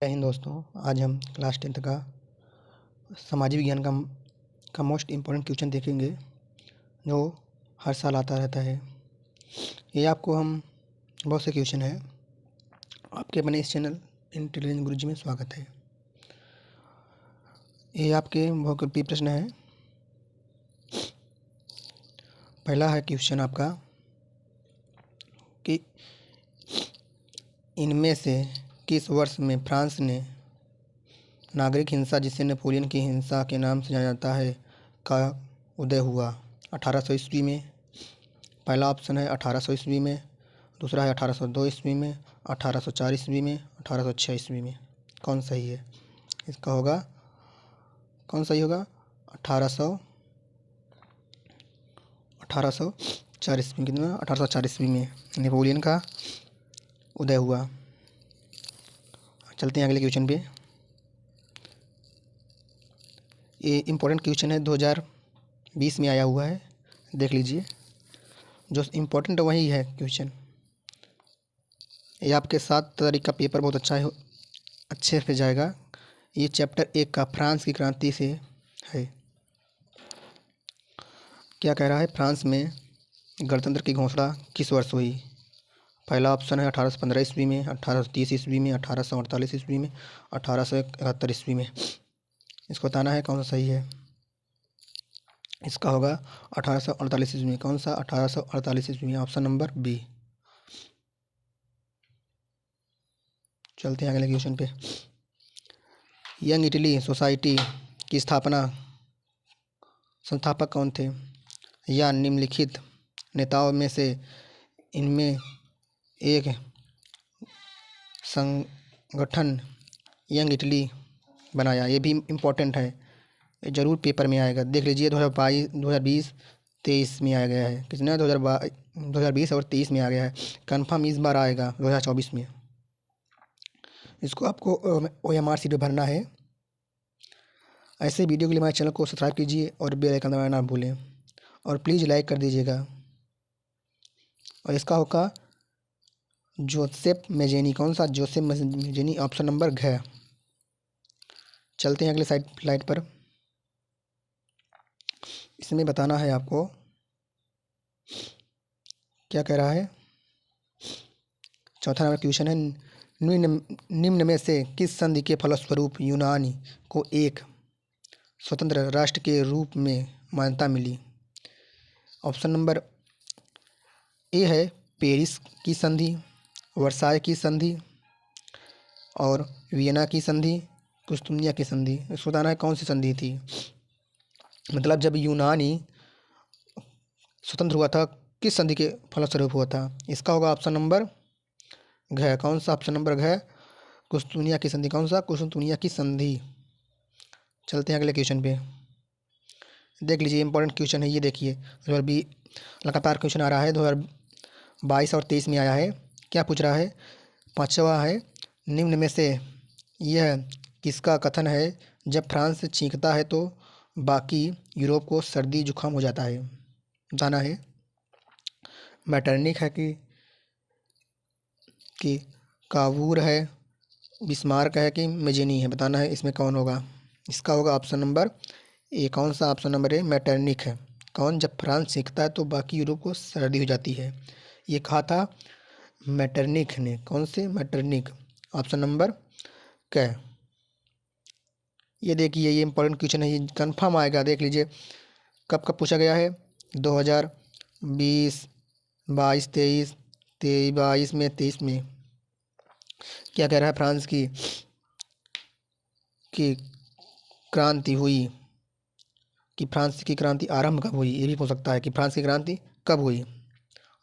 जय हिंद दोस्तों। आज हम क्लास 10th का सामाजिक विज्ञान का मोस्ट इम्पोर्टेंट क्वेश्चन देखेंगे जो हर साल आता रहता है। ये आपको हम बहुत से क्वेश्चन है। आपके अपने इस चैनल इंटेलिजेंस गुरुजी में स्वागत है। ये आपके बहुकल्पीय प्रश्न है। पहला है क्वेश्चन आपका कि इनमें से किस वर्ष में फ्रांस ने नागरिक हिंसा, जिसे नेपोलियन की हिंसा के नाम से जाना जाता है, का उदय हुआ? 1800 ईस्वी में। पहला ऑप्शन है 1800 ईस्वी में, दूसरा है 1802 ईस्वी में, 1804 ईस्वी में, 1806 ईस्वी में। कौन सही है? इसका होगा कौन सही होगा? 1804 ईस्वी। कितना? 1804 ईस्वी में नेपोलियन का उदय हुआ। चलते हैं अगले क्वेश्चन पे। ये इम्पोर्टेंट क्वेश्चन है, 2020 में आया हुआ है, देख लीजिए। जो इम्पोर्टेंट वही है क्वेश्चन। ये आपके 7 तारीख का पेपर बहुत अच्छे से जाएगा। ये चैप्टर 1 का फ्रांस की क्रांति से है। क्या कह रहा है? फ्रांस में गणतंत्र की घोषणा किस वर्ष हुई? पहला ऑप्शन है 1815 ईस्वी में, 1830 ईस्वी में, 1848 ईस्वी में, 1871 ईस्वी में। इसको बताना है कौन सा सही है। इसका होगा 1848 ईस्वी में। कौन सा? 1848 ईस्वी में, ऑप्शन नंबर बी। चलते हैं अगले क्वेश्चन पे। यंग इटली सोसाइटी की संस्थापक कौन थे? या निम्नलिखित नेताओं में से इनमें एक संगठन यंग इटली बनाया? ये भी इम्पोर्टेंट है, ये ज़रूर पेपर में आएगा। देख लीजिए 2020 23 में आ गया है। कितना? 2020 और 23 में आ गया है। कन्फर्म इस बार आएगा 2024 में। इसको आपको OMR सीट भरना है। ऐसे वीडियो के लिए हमारे चैनल को सब्सक्राइब कीजिए और बेल आइकन दबाना ना भूलें, और प्लीज़ लाइक कर दीजिएगा। और इसका होगा जोसेफ मेजेनी। कौन सा? जोसेफ मेजेनी, ऑप्शन नंबर घ। चलते हैं अगले स्लाइड पर। इसमें बताना है आपको क्या कह रहा है। चौथा नंबर क्वेश्चन है, निम्न में से किस संधि के फलस्वरूप यूनान को एक स्वतंत्र राष्ट्र के रूप में मान्यता मिली? ऑप्शन नंबर ए है पेरिस की संधि, वर्साय की संधि, और वियना की संधि, कुस्तुनिया की संधि। इसको बताना है कौन सी संधि थी। मतलब जब यूनानी स्वतंत्र हुआ था, किस संधि के फलस्वरूप हुआ था? इसका होगा ऑप्शन नंबर घ। कौन सा? ऑप्शन नंबर घ, कुस्तुनिया की संधि। कौन सा? कुस्तुनिया की संधि। चलते हैं अगले क्वेश्चन पे। देख लीजिए, इंपॉर्टेंट क्वेश्चन है ये। देखिए 2020 लगातार क्वेश्चन आ रहा है। 2022 और 23 में आया है। क्या पूछ रहा है? पाँचवा है, निम्न में से यह किसका कथन है, जब फ्रांस छींकता है तो बाकी यूरोप को सर्दी जुकाम हो जाता है? बताना है। मैटरनिक है कि कावूर है, बिस्मार्क है कि मेजेनी है? बताना है इसमें कौन होगा। इसका होगा ऑप्शन नंबर ए। कौन सा? ऑप्शन नंबर ए, मैटरनिक है। कौन? जब फ्रांस सीखता है तो बाकी यूरोप को सर्दी हो जाती है। ये कहा था मैटरनिक ने। कौन से? मैटरनिक, ऑप्शन नंबर क। ये देखिए, ये इंपॉर्टेंट क्वेश्चन है, ये कन्फर्म आएगा। देख लीजिए कब कब पूछा गया है। 2020, 22, 23, 22 में, 23 में। क्या कह रहा है? फ्रांस की क्रांति हुई, कि फ्रांस की क्रांति आरंभ कब हुई? ये भी हो सकता है कि फ्रांस की क्रांति कब हुई।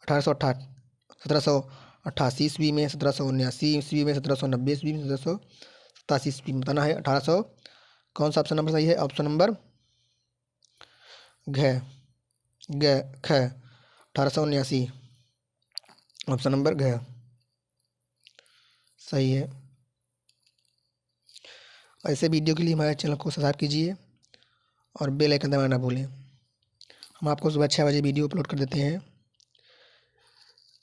1788 ईस्वी में, 1779 ईस्वी में, 1790 ईस्वी में, 1787 ईस्वी में। बताना है 1800। कौन सा ऑप्शन नंबर सही है? ऑप्शन नंबर घ ग ख 1879, ऑप्शन नंबर घ सही है। ऐसे वीडियो के लिए हमारे चैनल को सब्सक्राइब कीजिए और बेल आइकन दबाना ना भूलें। हम आपको सुबह 6 बजे वीडियो अपलोड कर देते हैं।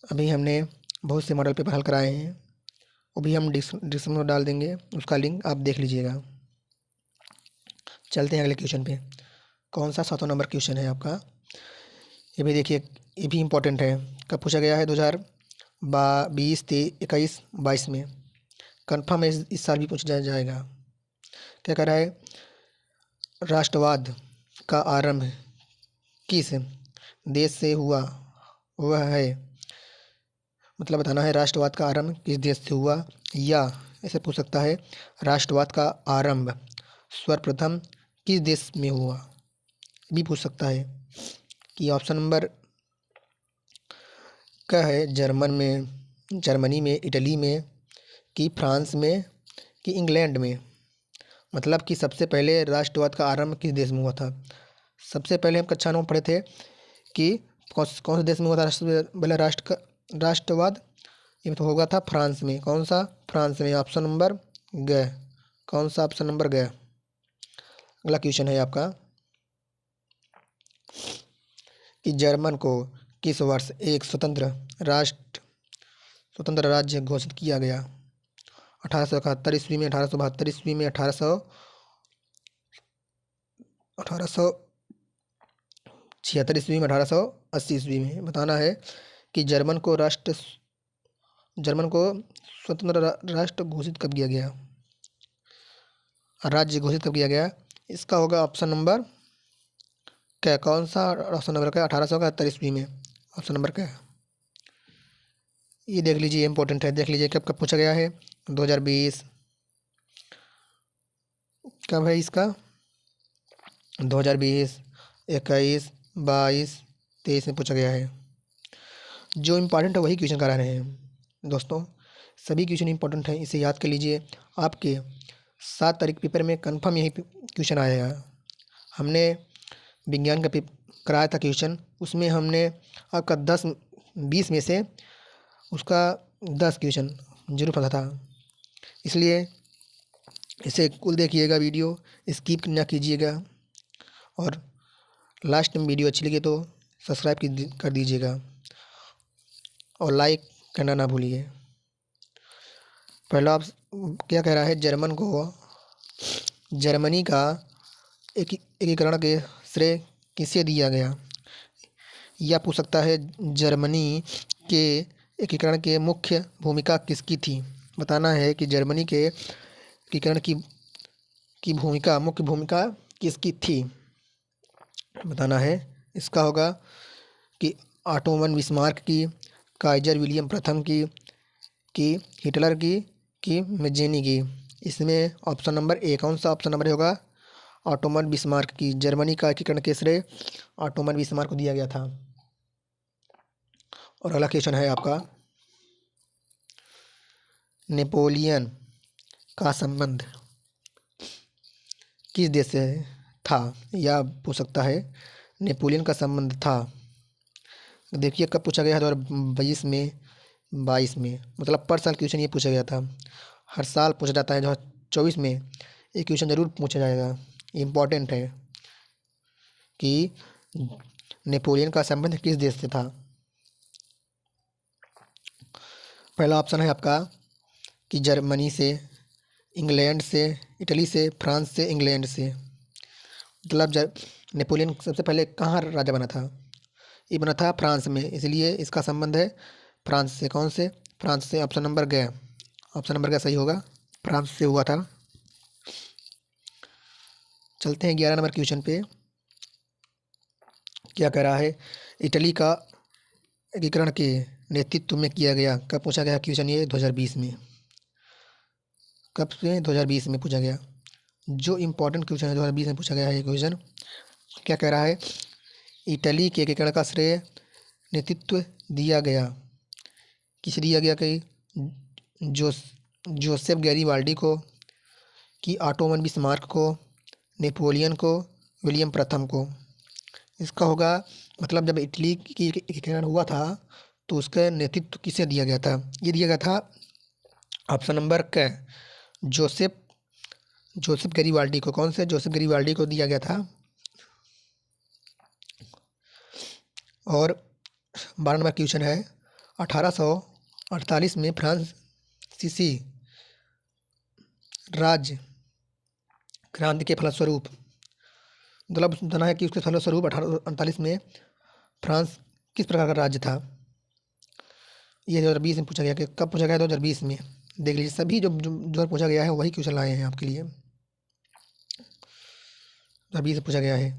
अभी हमने बहुत से मॉडल पेपर हल कराए हैं। वो भी हम डिस्क्रिप्शन में डाल देंगे, उसका लिंक आप देख लीजिएगा। चलते हैं अगले क्वेश्चन पे। कौन सा 7वां नंबर क्वेश्चन है आपका, ये भी देखिए, ये भी इम्पोर्टेंट है। कब पूछा गया है? 2020, 21, 22 में। कन्फर्म है इस साल भी पूछा जाएगा। क्या कह रहा है? राष्ट्रवाद का आरंभ किस देश से हुआ? वह है, मतलब बताना है राष्ट्रवाद का आरंभ किस देश से हुआ, या ऐसे पूछ सकता है राष्ट्रवाद का आरंभ सर्वप्रथम किस देश में हुआ, भी पूछ सकता है। कि ऑप्शन नंबर क्या है? जर्मनी में, इटली में, कि फ्रांस में, कि इंग्लैंड में। मतलब कि सबसे पहले राष्ट्रवाद का आरंभ किस देश में हुआ था? सबसे पहले हम कक्षा 9 में पढ़े थे कि कौन से देश में हुआ था पहले राष्ट्रवाद? ये तो होगा था फ्रांस में। कौन सा? फ्रांस में। ऑप्शन नंबर ग। कौन सा? ऑप्शन नंबर ग। अगला क्वेश्चन है आपका कि जर्मन को किस वर्ष एक स्वतंत्र राज्य घोषित किया गया? 1871 ईस्वी में, 1872 ईस्वी में, 1876 ईस्वी में, 1880 ईस्वी में। बताना है कि जर्मन को स्वतंत्र राष्ट्र घोषित कब किया गया, राज्य घोषित कब किया गया? इसका होगा ऑप्शन नंबर क्या? कौन सा ऑप्शन नंबर क्या? 1871 ईस्वी में। ऑप्शन नंबर क्या? ये देख लीजिए, इंपॉर्टेंट है, देख लीजिए कब कब पूछा गया है। 2020 कब है इसका? 2020, 21, 22, 23 में पूछा गया है। जो इम्पोर्टेंट है वही क्वेश्चन करा रहे हैं दोस्तों। सभी क्वेश्चन इंपॉर्टेंट हैं, इसे याद कर लीजिए। आपके 7 तारीख पेपर में कंफर्म यही क्वेश्चन आएगा। हमने विज्ञान का कराया था क्वेश्चन, उसमें हमने आपका 10-20 में से उसका 10 क्वेश्चन जरूर पता था। इसलिए इसे कुल देखिएगा, वीडियो स्किप ना कीजिएगा, और लास्ट में वीडियो अच्छी लगे तो सब्सक्राइब कर दीजिएगा और लाइक करना ना भूलिए। पहला आप क्या कह रहा है? जर्मनी का एकीकरण के श्रेय किसे दिया गया? या पूछ सकता है जर्मनी के एकीकरण के मुख्य भूमिका किसकी थी? बताना है कि जर्मनी के एकीकरण की मुख्य भूमिका किसकी थी? बताना है। इसका होगा कि ऑटोमन बिस्मार्क की, काइजर विलियम प्रथम की, हिटलर की, कि मेज़ेनी की। इसमें ऑप्शन नंबर ए, कौन सा ऑप्शन नंबर होगा? ऑटोमन बिस्मार्क की। जर्मनी का एकीकरण के श्रेय ऑटोमन बिस्मार्क को दिया गया था। और अगला क्वेश्चन है आपका, नेपोलियन का संबंध किस देश से था? या पूछ सकता है नेपोलियन का संबंध था। देखिए कब पूछा गया है? 2022 में, 22 में। मतलब पर साल क्वेश्चन ये पूछा गया था। हर साल पूछा जाता है। 2024 में ये क्वेश्चन जरूर पूछा जाएगा। इम्पॉर्टेंट है कि नेपोलियन का संबंध किस देश से था। पहला ऑप्शन है आपका कि जर्मनी से, इंग्लैंड से, इटली से, फ्रांस से, इंग्लैंड से। मतलब नेपोलियन सबसे पहले कहाँ राजा बना था? ये बना था फ्रांस में, इसलिए इसका संबंध है फ्रांस से। कौन से? फ्रांस से। ऑप्शन नंबर ग। ऑप्शन नंबर क्या सही होगा? फ्रांस से हुआ था। चलते हैं 11 नंबर क्वेश्चन पे। क्या कह रहा है? इटली का एकीकरण के नेतृत्व में किया गया। कब पूछा गया क्वेश्चन? ये 2020 में। कब से? 2020 में पूछा गया। जो इम्पोर्टेंट क्वेश्चन है 2020 में पूछा गया है ये क्वेश्चन। क्या कह रहा है? इटली के एकीकरण का श्रेय नेतृत्व दिया गया, किसे दिया गया? कि जोसेफ गैरीबाल्डी को, कि ऑटोमन बिस्मार्क को, नेपोलियन को, विलियम प्रथम को। इसका होगा, मतलब जब इटली की एकीकरण हुआ था तो उसका नेतृत्व किसे दिया गया था? ये दिया गया था ऑप्शन नंबर क, जोसेफ गैरीबाल्डी को। कौन से? जोसेफ गैरीबाल्डी को दिया गया था। और 12 नंबर क्वेश्चन है, 1848 में फ्रांस फ्रांसीसी राज्य क्रांति के फलस्वरूप मतलब जाना है कि उसके फलस्वरूप 1848 में फ्रांस किस प्रकार का राज्य था। ये 2020 में पूछा गया कि कब पूछा गया, 2020 में। देख लीजिए सभी जो पूछा गया है वही क्वेश्चन लाए हैं आपके लिए, 2020 में पूछा गया है।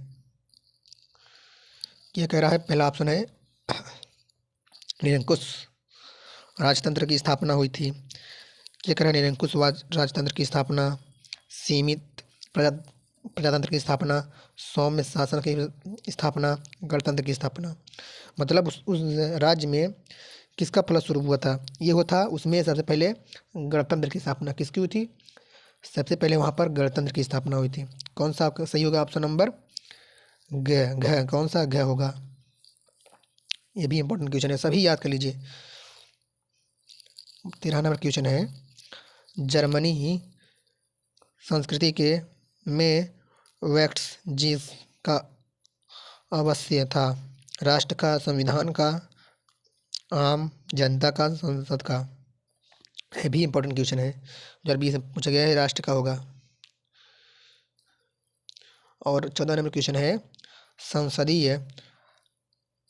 क्या कह रहा है, पहला ऑप्शन है निरंकुश राजतंत्र की स्थापना हुई थी। क्या कह रहा है, निरंकुश राजतंत्र की स्थापना, सीमित प्रजातंत्र की स्थापना, सौम्य शासन की स्थापना, गणतंत्र की स्थापना। मतलब उस राज्य में किसका फलस्वरूप हुआ था, ये हुआ था उसमें सबसे पहले गणतंत्र की स्थापना किसकी हुई थी, सबसे पहले वहाँ पर गणतंत्र की स्थापना हुई थी। कौन सा आपका सही होगा, ऑप्शन नंबर घ, कौन सा घ होगा। ये भी इंपॉर्टेंट क्वेश्चन है, सभी याद कर लीजिए। 13 नंबर क्वेश्चन है, जर्मनी संस्कृति के में वैक्स जीस का आवश्य था, राष्ट्र का, संविधान का, आम जनता का, संसद का। ये भी इंपॉर्टेंट क्वेश्चन है, 2020 में पूछा गया है, राष्ट्र का होगा। और 14 नंबर क्वेश्चन है, संसदीय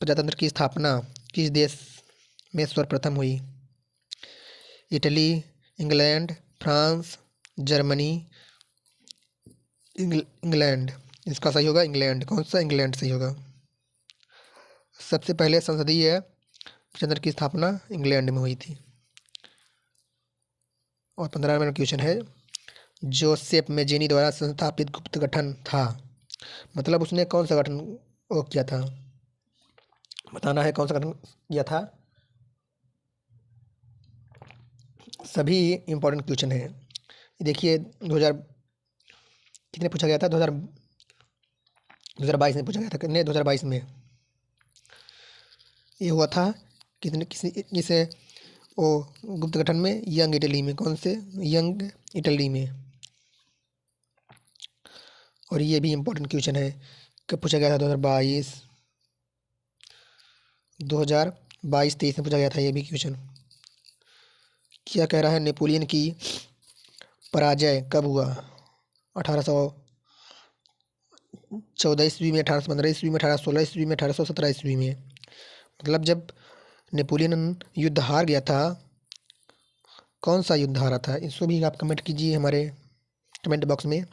प्रजातंत्र की स्थापना किस देश में सर्वप्रथम हुई, Italy, England, France, Germany, England. इसका सही होगा इंग्लैंड। कौन सा, इंग्लैंड सही होगा। सबसे पहले संसदीय प्रजातंत्र की स्थापना इंग्लैंड में हुई थी। और 15 नंबर क्वेश्चन है, जोसेफ मेजेनी द्वारा संस्थापित गुप्त गठन था, मतलब उसने कौन सा गठन वो किया था, बताना है कौन सा गठन किया था। सभी इंपॉर्टेंट क्वेश्चन है। देखिए 2000 कितने पूछा गया था, 2022 में पूछा गया था, कितने 2022 में ये हुआ था, कितने किसे वो गुप्त गठन में, यंग इटली में। कौन से, यंग इटली में। और ये भी इंपॉर्टेंट क्वेश्चन है, कब पूछा गया था, 2022-23 में पूछा गया था ये भी क्वेश्चन। क्या कह रहा है, नेपोलियन की पराजय कब हुआ, 1814 ईस्वी में, 1815 ईस्वी में, 1816 ईस्वी में, 1817 ईस्वी में। मतलब जब नेपोलियन युद्ध हार गया था, कौन सा युद्ध हारा था, इसको भी आप कमेंट कीजिए हमारे कमेंट बॉक्स में।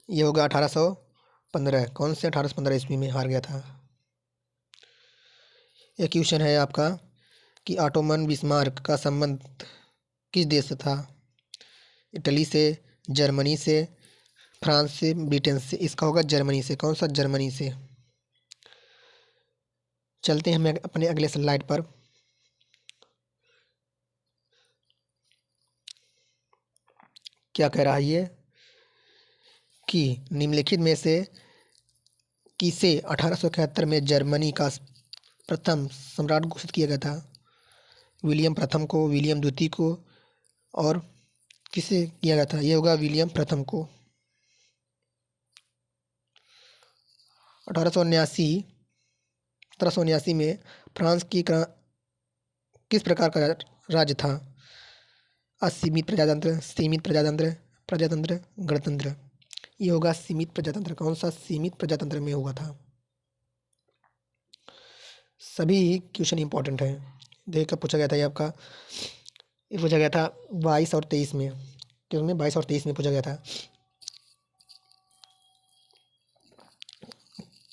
ये होगा 1815। कौन से 1815 ईस्वी में हार गया था। यह क्वेश्चन है आपका कि ऑटोमन बिस्मार्क का संबंध किस देश से था, इटली से, जर्मनी से, फ्रांस से, ब्रिटेन से। इसका होगा जर्मनी से। कौन सा, जर्मनी से। चलते हैं हम अपने अगले स्लाइड पर। क्या कह रहा है ये कि निम्नलिखित में से किसे 1871 में जर्मनी का प्रथम सम्राट घोषित किया गया था, विलियम प्रथम को, विलियम द्वितीय को, और किसे किया गया था। ये होगा विलियम प्रथम को। 1779 में फ्रांस की किस प्रकार का राज्य था, असीमित प्रजातंत्र, सीमित प्रजातंत्र, प्रजातंत्र, गणतंत्र। ये होगा सीमित प्रजातंत्र। कौन सा, सीमित प्रजातंत्र में हुआ था। सभी क्वेश्चन इंपॉर्टेंट है। देख कब पूछा गया था ये आपका, ये पूछा गया था 22 और 23 में, क्योंकि 22 और 23 में पूछा गया था।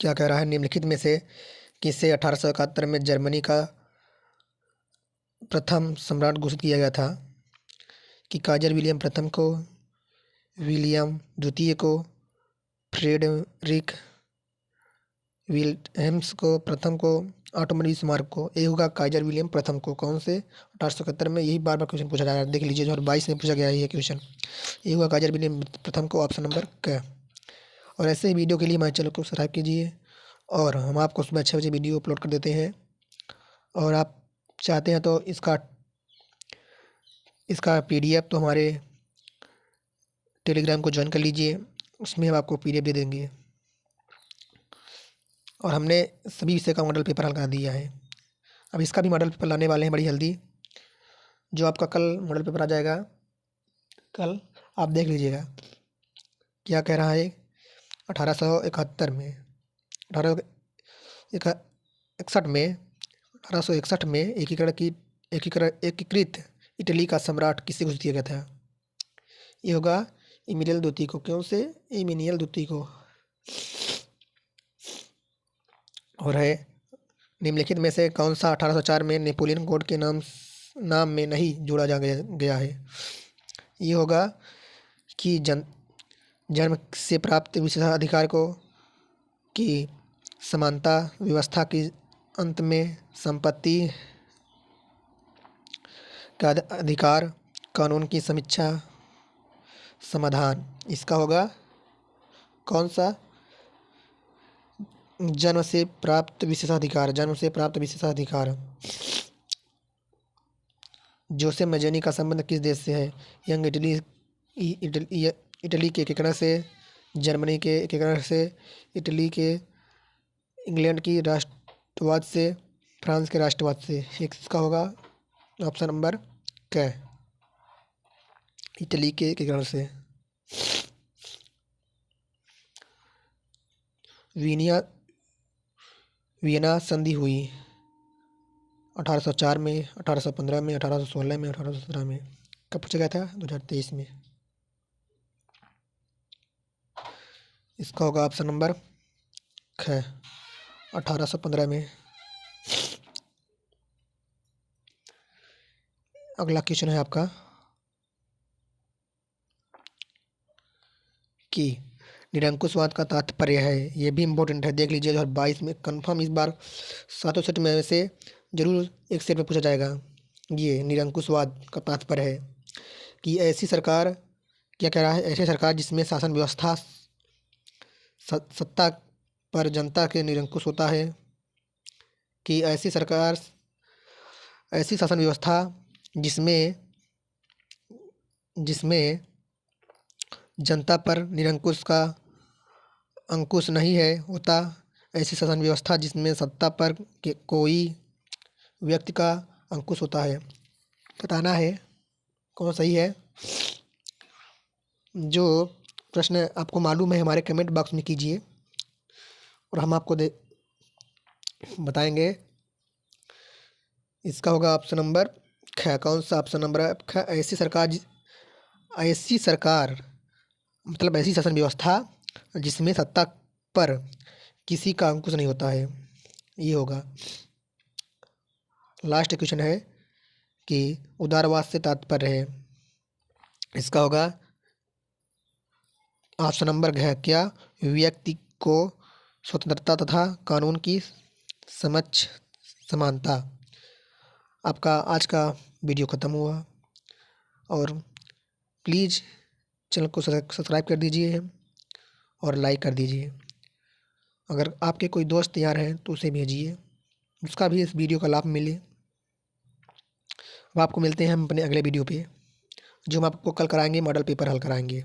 क्या कह रहा है, निम्नलिखित में से किसे 1871 में जर्मनी का प्रथम सम्राट घोषित किया गया था, कि काइजर विलियम प्रथम को, विलियम द्वितीय को, फ्रेडरिक विल्हेम्स को प्रथम को, ऑटोमन बिस्मार्क को। ये होगा काइजर विलियम प्रथम को। कौन से, 1871 में। यही बार बार क्वेश्चन पूछा जा रहा है, देख लीजिए 2022 में पूछा गया है ये क्वेश्चन। ये हुआ काइजर विलियम प्रथम को, ऑप्शन नंबर क। और ऐसे ही वीडियो के लिए हमारे चैनल को सब्सक्राइब कीजिए, और हम आपको सुबह 6 बजे वीडियो अपलोड कर देते हैं। और आप चाहते हैं तो इसका PDF तो हमारे टेलीग्राम को ज्वाइन कर लीजिए, उसमें हम आपको PDF दे देंगे। और हमने सभी विषय का मॉडल पेपर हल कर दिया है। अब इसका भी मॉडल पेपर लाने वाले हैं बड़ी जल्दी, जो आपका कल मॉडल पेपर आ जाएगा, कल आप देख लीजिएगा क्या कह रहा है। 1871 में 1861 में 1861 में एकीकृत इटली का सम्राट किसे घोषित किया गया था? ये होगा इमिलियल द्वितीय को। क्यों से? इमिनियल द्वितीय को। और है निम्नलिखित में से कौन सा 1804 में नेपोलियन कोड के नाम में नहीं जोड़ा गया है? ये होगा कि जन्म से प्राप्त विशेषाधिकार को, कि समानता व्यवस्था की अंत में संपत्ति का अधिकार, कानून की समीक्षा, समाधान। इसका होगा कौन सा? जन्म से प्राप्त विशेषाधिकार। जन्म से प्राप्त विशेषाधिकार। जोसे मजनी का संबंध किस देश से है? यंग इटली के एकीकरण से, जर्मनी के एकीकरण से, इटली के इंग्लैंड की राष्ट्रवाद से, फ्रांस के राष्ट्रवाद से। इसका होगा ऑप्शन नंबर क, इटली के एकीकरण से। वियना संधि हुई 1804 में, 1815 में, 1816 में, 1817 में। कब पूछा गया था? 2023 में। इसका होगा ऑप्शन नंबर ख, 1815 में। अगला क्वेश्चन है आपका कि निरंकुशवाद का तात्पर्य है। ये भी इम्पोर्टेंट है, देख लीजिए। 2022 में कंफर्म इस बार 7 सेट में से जरूर एक सेट में पूछा जाएगा। ये निरंकुशवाद का तात्पर्य है कि ऐसी सरकार, क्या कह रहा है? ऐसी सरकार जिसमें शासन व्यवस्था सत्ता पर जनता के निरंकुश होता है, कि ऐसी सरकार, ऐसी शासन व्यवस्था जिसमें जनता पर निरंकुश का अंकुश नहीं है होता। ऐसी शासन व्यवस्था जिसमें सत्ता पर कोई व्यक्ति का अंकुश होता है। बताना है कौन सही है। जो प्रश्न आपको मालूम है हमारे कमेंट बॉक्स में कीजिए और हम आपको बताएंगे। इसका होगा ऑप्शन नंबर ख। कौन सा ऑप्शन नंबर है? ख। ऐसी सरकार मतलब ऐसी शासन व्यवस्था जिसमें सत्ता पर किसी का अंकुश नहीं होता है, ये होगा। लास्ट क्वेश्चन है कि उदारवाद से तात्पर्य है। इसका होगा ऑप्शन नंबर घ। क्या? व्यक्ति को स्वतंत्रता तथा कानून की समक्ष समानता। आपका आज का वीडियो ख़त्म हुआ और प्लीज़ चैनल को सब्सक्राइब कर दीजिए और लाइक कर दीजिए। अगर आपके कोई दोस्त यार हैं तो उसे भेजिए, उसका भी इस वीडियो का लाभ मिले। अब आपको मिलते हैं हम अपने अगले वीडियो पे, जो हम आपको कल कराएंगे, मॉडल पेपर हल कराएंगे।